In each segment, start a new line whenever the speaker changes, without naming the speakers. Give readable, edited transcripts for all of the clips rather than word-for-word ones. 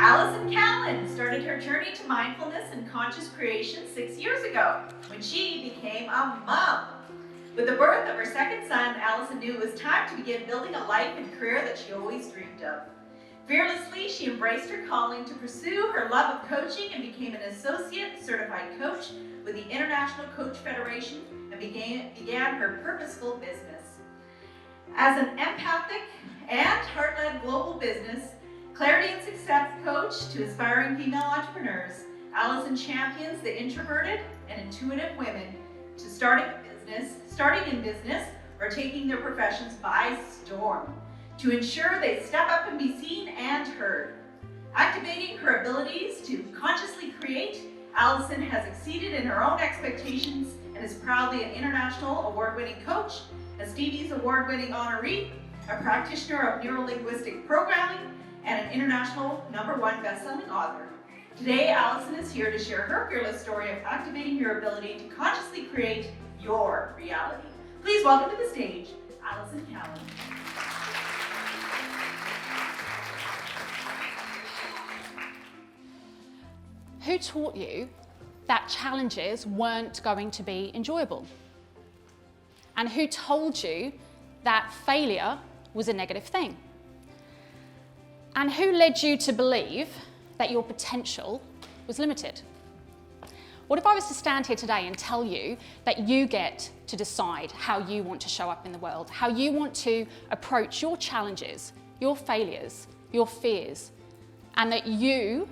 Alison Callan started her journey to mindfulness and conscious creation 6 years ago when she became a mom. With the birth of her second son, Alison knew it was time to begin building a life and career that she always dreamed of. Fearlessly, she embraced her calling to pursue her love of coaching and became an associate certified coach with the International Coach Federation and began her purposeful business. As an empathic and heart-led global business, clarity and success coach to aspiring female entrepreneurs, Alison champions the introverted and intuitive women to starting in business, or taking their professions by storm to ensure they step up and be seen and heard. Activating her abilities to consciously create, Alison has exceeded in her own expectations and is proudly an international award-winning coach, a Stevie's award-winning honoree, a practitioner of neuro-linguistic programming, and an international #1 best-selling author. Today, Alison is here to share her fearless story of activating your ability to consciously create your reality. Please welcome to the stage, Alison Callan.
Who taught you that challenges weren't going to be enjoyable? And who told you that failure was a negative thing? And who led you to believe that your potential was limited? What if I was to stand here today and tell you that you get to decide how you want to show up in the world, how you want to approach your challenges, your failures, your fears, and that you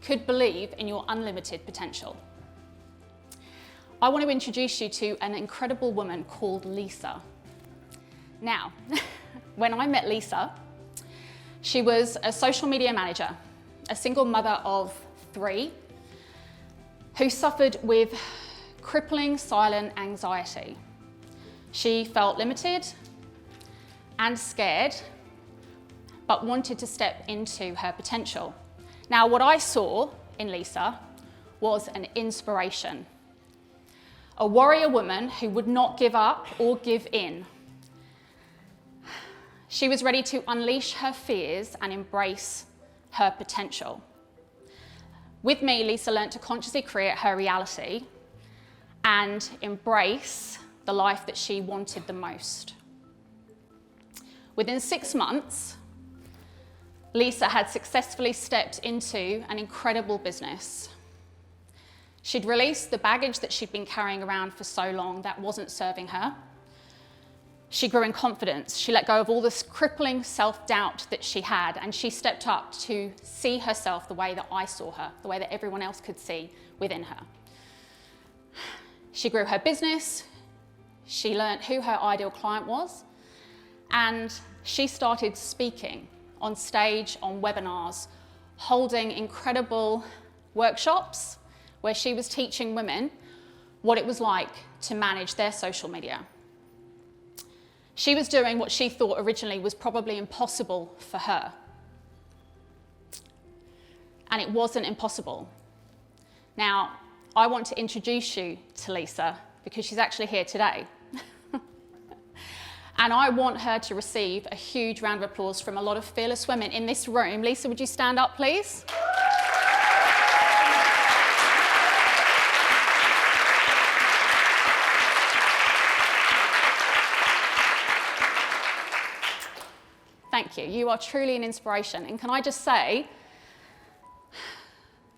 could believe in your unlimited potential? I want to introduce you to an incredible woman called Lisa. Now, when I met Lisa, she was a social media manager, a single mother of 3, who suffered with crippling silent anxiety. She felt limited and scared, but wanted to step into her potential. Now, what I saw in Lisa was an inspiration, a warrior woman who would not give up or give in. She was ready to unleash her fears and embrace her potential. With me, Lisa learned to consciously create her reality and embrace the life that she wanted the most. Within 6 months, Lisa had successfully stepped into an incredible business. She'd released the baggage that she'd been carrying around for so long that wasn't serving her. She grew in confidence. She let go of all this crippling self-doubt that she had, and she stepped up to see herself the way that I saw her, the way that everyone else could see within her. She grew her business. She learned who her ideal client was, and she started speaking on stage, on webinars, holding incredible workshops where she was teaching women what it was like to manage their social media. She was doing what she thought originally was probably impossible for her. And it wasn't impossible. Now, I want to introduce you to Lisa because she's actually here today. And I want her to receive a huge round of applause from a lot of fearless women in this room. Lisa, would you stand up, please? Thank you. You are truly an inspiration. And can I just say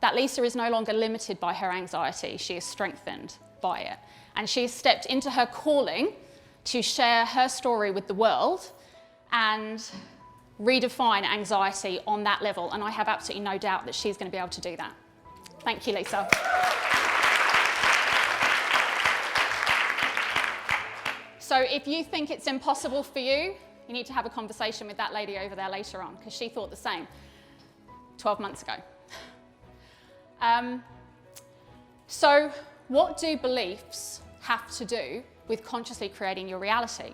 that Lisa is no longer limited by her anxiety. She is strengthened by it. And she has stepped into her calling to share her story with the world and redefine anxiety on that level. And I have absolutely no doubt that she's going to be able to do that. Thank you, Lisa. So if you think it's impossible for you, you need to have a conversation with that lady over there later on, because she thought the same 12 months ago. So what do beliefs have to do with consciously creating your reality?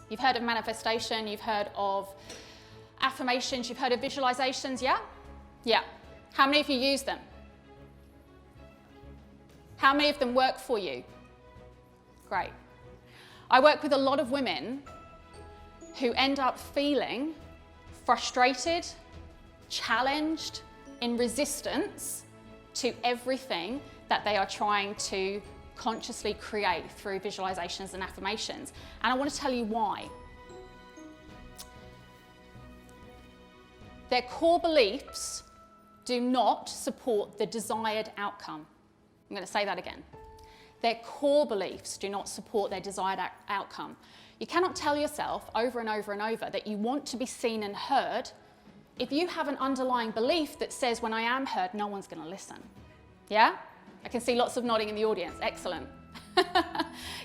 You've heard of manifestation, you've heard of affirmations, you've heard of visualizations, yeah? Yeah. How many of you use them? How many of them work for you? Great. I work with a lot of women who end up feeling frustrated, challenged, in resistance to everything that they are trying to consciously create through visualizations and affirmations. And I want to tell you why. Their core beliefs do not support the desired outcome. I'm going to say that again. Their core beliefs do not support their desired outcome. You cannot tell yourself over and over and over that you want to be seen and heard if you have an underlying belief that says, when I am heard, no one's going to listen. Yeah? I can see lots of nodding in the audience. Excellent.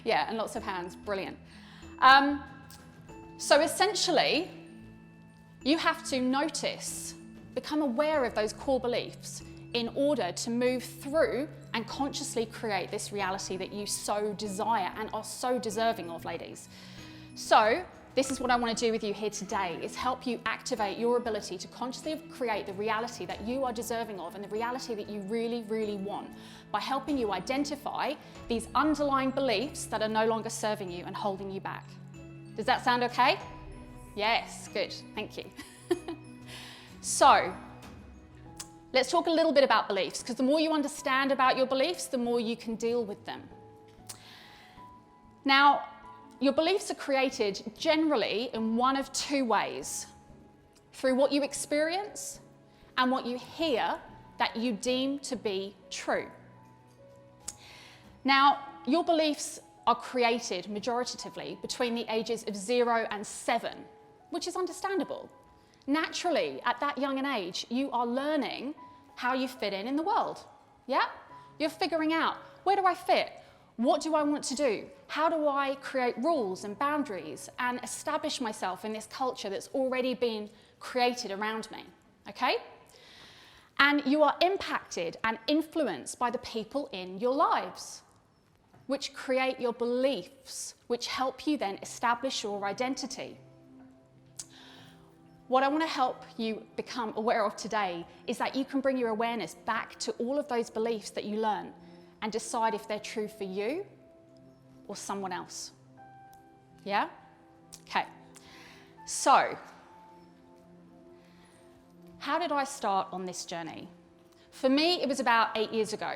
Yeah, and lots of hands. Brilliant. So essentially, you have to notice, become aware of those core beliefs in order to move through and consciously create this reality that you so desire and are so deserving of, ladies. So this is what I want to do with you here today, is help you activate your ability to consciously create the reality that you are deserving of and the reality that you really, really want, by helping you identify these underlying beliefs that are no longer serving you and holding you back. Does that sound okay? Yes, good, thank you. So, let's talk a little bit about beliefs, because the more you understand about your beliefs, the more you can deal with them. Now, your beliefs are created generally in one of two ways: through what you experience and what you hear that you deem to be true. Now, your beliefs are created majoritatively between the ages of 0 and 7, which is understandable. Naturally, at that young an age, you are learning how you fit in the world. Yeah? You're figuring out, where do I fit? What do I want to do? How do I create rules and boundaries and establish myself in this culture that's already been created around me? Okay? And you are impacted and influenced by the people in your lives, which create your beliefs, which help you then establish your identity. What I want to help you become aware of today is that you can bring your awareness back to all of those beliefs that you learn and decide if they're true for you or someone else. Yeah? Okay. So, how did I start on this journey? For me, it was about 8 years ago.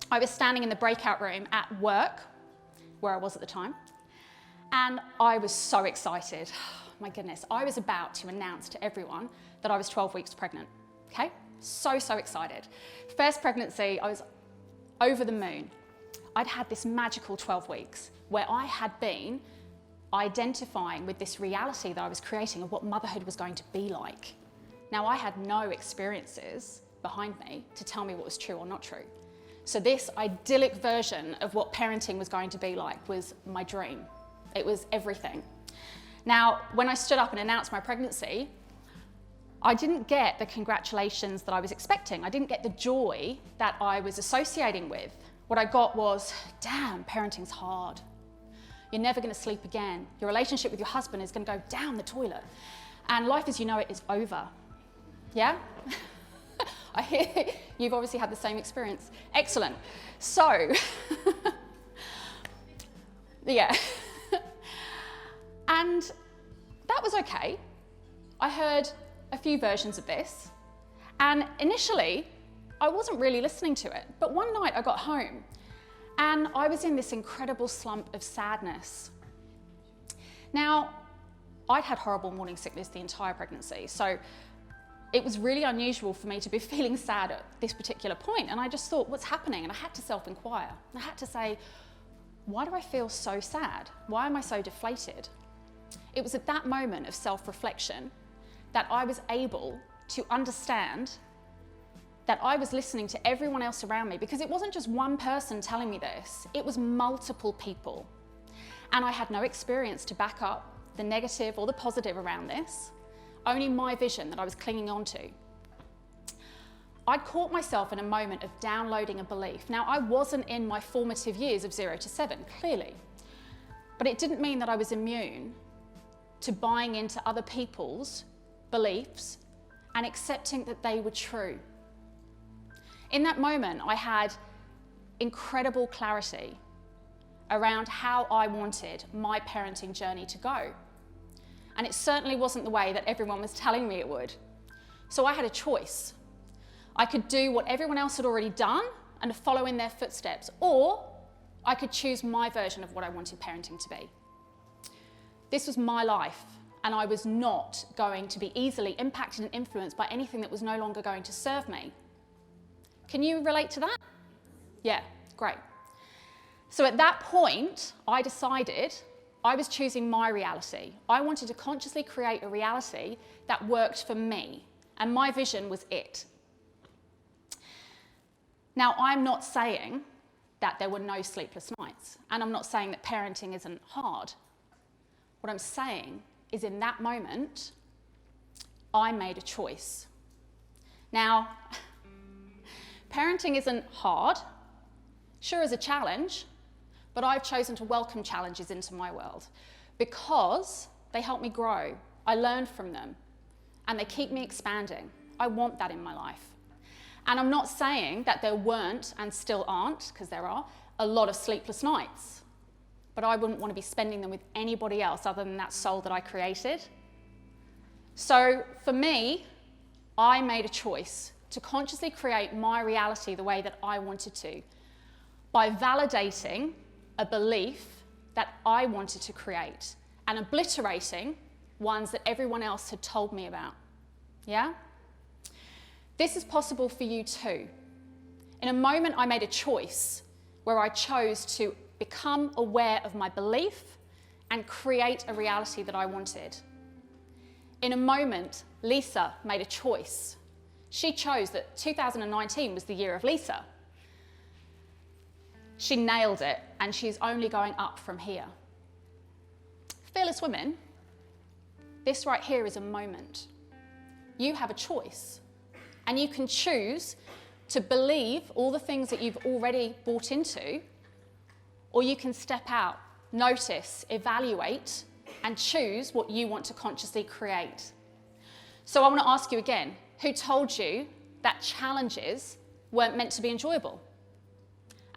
I was standing in the breakout room at work, where I was at the time, and I was so excited. My goodness, I was about to announce to everyone that I was 12 weeks pregnant, okay? So excited. First pregnancy, I was over the moon. I'd had this magical 12 weeks where I had been identifying with this reality that I was creating of what motherhood was going to be like. Now, I had no experiences behind me to tell me what was true or not true. So this idyllic version of what parenting was going to be like was my dream. It was everything. Now, when I stood up and announced my pregnancy, I didn't get the congratulations that I was expecting. I didn't get the joy that I was associating with. What I got was, damn, parenting's hard. You're never going to sleep again. Your relationship with your husband is going to go down the toilet. And life as you know it is over. Yeah? I hear you've obviously had the same experience. Excellent. So, yeah. And that was okay. I heard a few versions of this, and initially I wasn't really listening to it, but one night I got home and I was in this incredible slump of sadness. Now, I'd had horrible morning sickness the entire pregnancy, so it was really unusual for me to be feeling sad at this particular point, and I just thought, what's happening? And I had to self-inquire. I had to say, why do I feel so sad? Why am I so deflated? It was at that moment of self-reflection that I was able to understand that I was listening to everyone else around me, because it wasn't just one person telling me this, it was multiple people. And I had no experience to back up the negative or the positive around this, only my vision that I was clinging on to. I'd caught myself in a moment of downloading a belief. Now, I wasn't in my formative years of 0 to 7, clearly, but it didn't mean that I was immune to buying into other people's beliefs and accepting that they were true. In that moment, I had incredible clarity around how I wanted my parenting journey to go. And it certainly wasn't the way that everyone was telling me it would. So I had a choice. I could do what everyone else had already done and follow in their footsteps, or I could choose my version of what I wanted parenting to be. This was my life, and I was not going to be easily impacted and influenced by anything that was no longer going to serve me. Can you relate to that? Yeah, great. So at that point, I decided I was choosing my reality. I wanted to consciously create a reality that worked for me, and my vision was it. Now, I'm not saying that there were no sleepless nights, and I'm not saying that parenting isn't hard. What I'm saying is in that moment, I made a choice. Now, parenting isn't hard, sure is a challenge, but I've chosen to welcome challenges into my world because they help me grow. I learn from them and they keep me expanding. I want that in my life. And I'm not saying that there weren't and still aren't, because there are, a lot of sleepless nights, but I wouldn't want to be spending them with anybody else other than that soul that I created. So for me, I made a choice to consciously create my reality the way that I wanted to, by validating a belief that I wanted to create and obliterating ones that everyone else had told me about. Yeah? This is possible for you too. In a moment, I made a choice where I chose to become aware of my belief and create a reality that I wanted. In a moment, Lisa made a choice. She chose that 2019 was the year of Lisa. She nailed it, and she's only going up from here. Fearless women, this right here is a moment. You have a choice, and you can choose to believe all the things that you've already bought into, or you can step out, notice, evaluate, and choose what you want to consciously create. So I want to ask you again, who told you that challenges weren't meant to be enjoyable?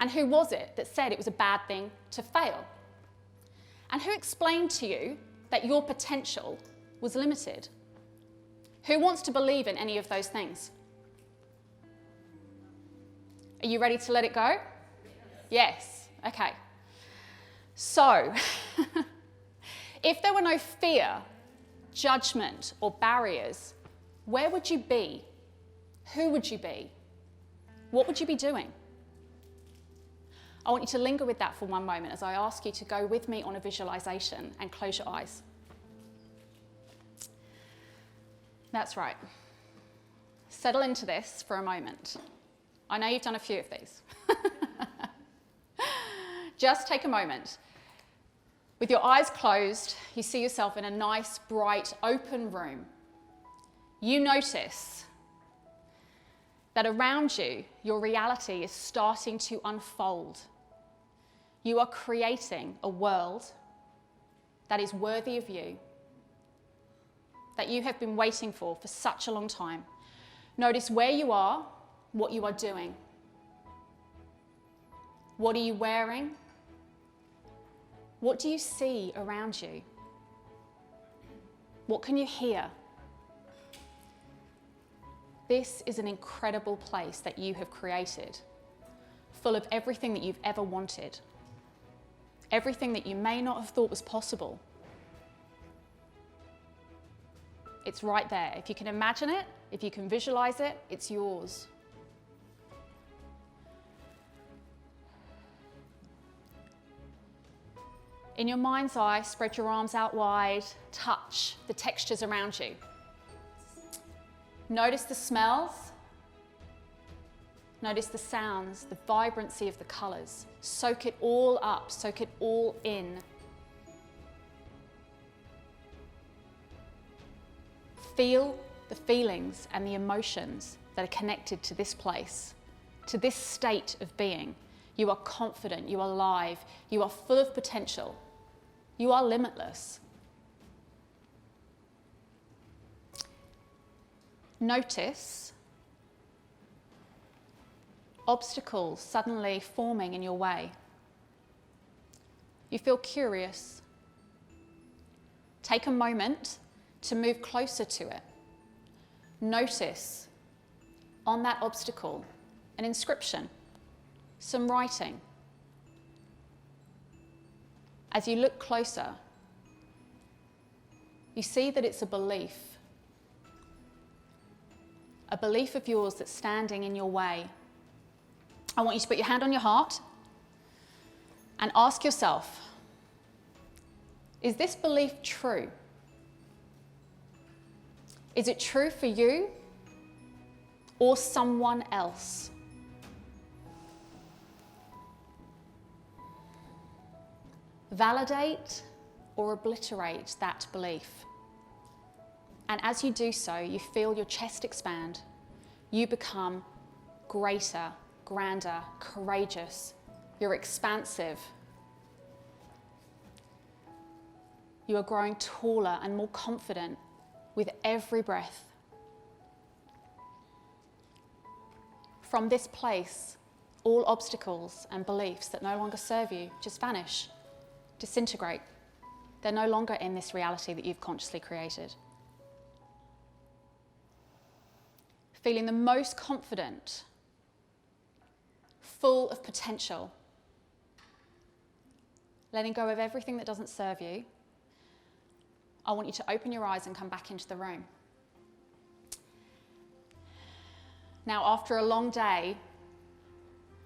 And who was it that said it was a bad thing to fail? And who explained to you that your potential was limited? Who wants to believe in any of those things? Are you ready to let it go? Yes. Okay. So, if there were no fear, judgment, or barriers, where would you be? Who would you be? What would you be doing? I want you to linger with that for one moment as I ask you to go with me on a visualization and close your eyes. That's right. Settle into this for a moment. I know you've done a few of these. Just take a moment. With your eyes closed, you see yourself in a nice, bright, open room. You notice that around you, your reality is starting to unfold. You are creating a world that is worthy of you, that you have been waiting for such a long time. Notice where you are, what you are doing. What are you wearing? What do you see around you? What can you hear? This is an incredible place that you have created, full of everything that you've ever wanted, everything that you may not have thought was possible. It's right there. If you can imagine it, if you can visualize it, it's yours. In your mind's eye, spread your arms out wide, touch the textures around you. Notice the smells, notice the sounds, the vibrancy of the colours. Soak it all up, soak it all in. Feel the feelings and the emotions that are connected to this place, to this state of being. You are confident, you are alive, you are full of potential, you are limitless. Notice obstacles suddenly forming in your way. You feel curious. Take a moment to move closer to it. notice on that obstacle an inscription, some writing. As you look closer, you see that it's a belief of yours that's standing in your way. I want you to put your hand on your heart and ask yourself, is this belief true? Is it true for you or someone else? Validate or obliterate that belief. And as you do so, you feel your chest expand. You become greater, grander, courageous. You're expansive. You are growing taller and more confident with every breath. From this place, all obstacles and beliefs that no longer serve you just vanish, disintegrate. They're no longer in this reality that you've consciously created. Feeling the most confident, full of potential, letting go of everything that doesn't serve you, I want you to open your eyes and come back into the room. Now, after a long day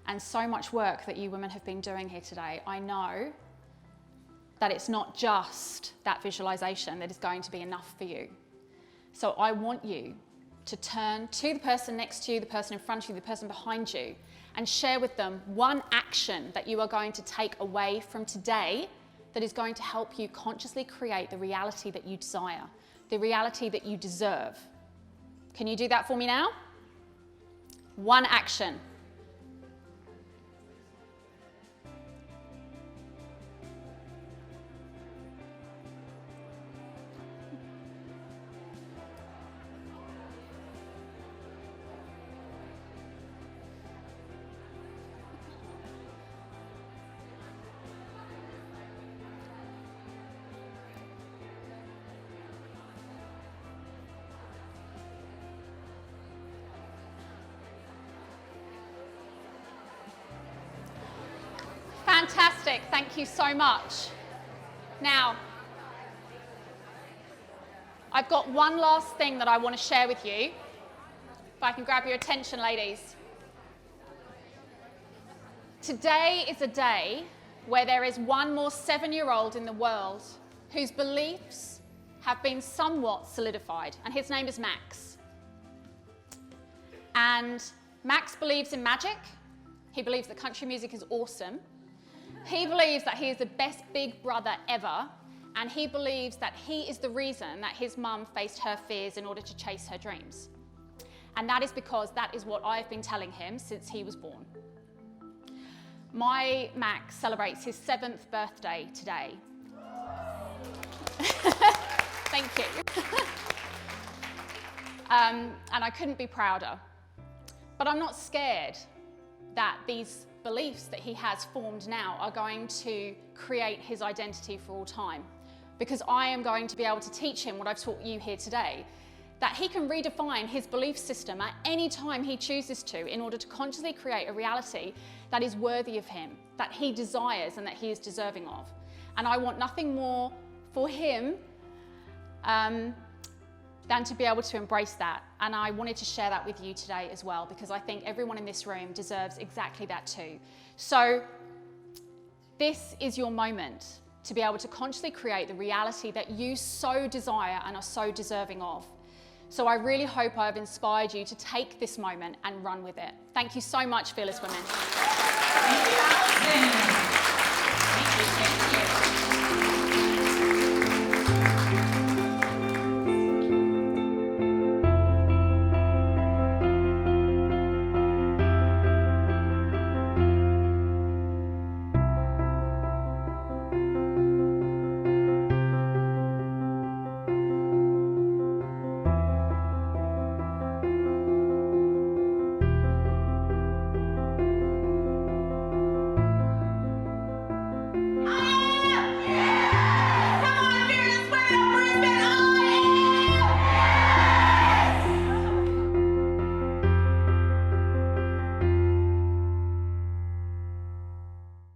and so much work that you women have been doing here today, I know that it's not just that visualization that is going to be enough for you. So I want you to turn to the person next to you, the person in front of you, the person behind you, and share with them one action that you are going to take away from today that is going to help you consciously create the reality that you desire, the reality that you deserve. Can you do that for me now? One action. Fantastic, thank you so much. Now, I've got one last thing that I want to share with you. If I can grab your attention, ladies. Today is a day where there is one more 7-year-old in the world whose beliefs have been somewhat solidified, and his name is Max. And Max believes in magic. He believes that country music is awesome. He believes that he is the best big brother ever, and he believes that he is the reason that his mum faced her fears in order to chase her dreams. And that is because that is what I've been telling him since he was born. My Max celebrates his 7th birthday today. Thank you. And I couldn't be prouder. But I'm not scared that these beliefs that he has formed now are going to create his identity for all time. Because I am going to be able to teach him what I've taught you here today, that he can redefine his belief system at any time he chooses to in order to consciously create a reality that is worthy of him, that he desires and that he is deserving of. And I want nothing more for him than to be able to embrace that. And I wanted to share that with you today as well, because I think everyone in this room deserves exactly that too. So this is your moment to be able to consciously create the reality that you so desire and are so deserving of. So I really hope I've inspired you to take this moment and run with it. Thank you so much, Fearless Women.
Thank you, Alison. Thank you.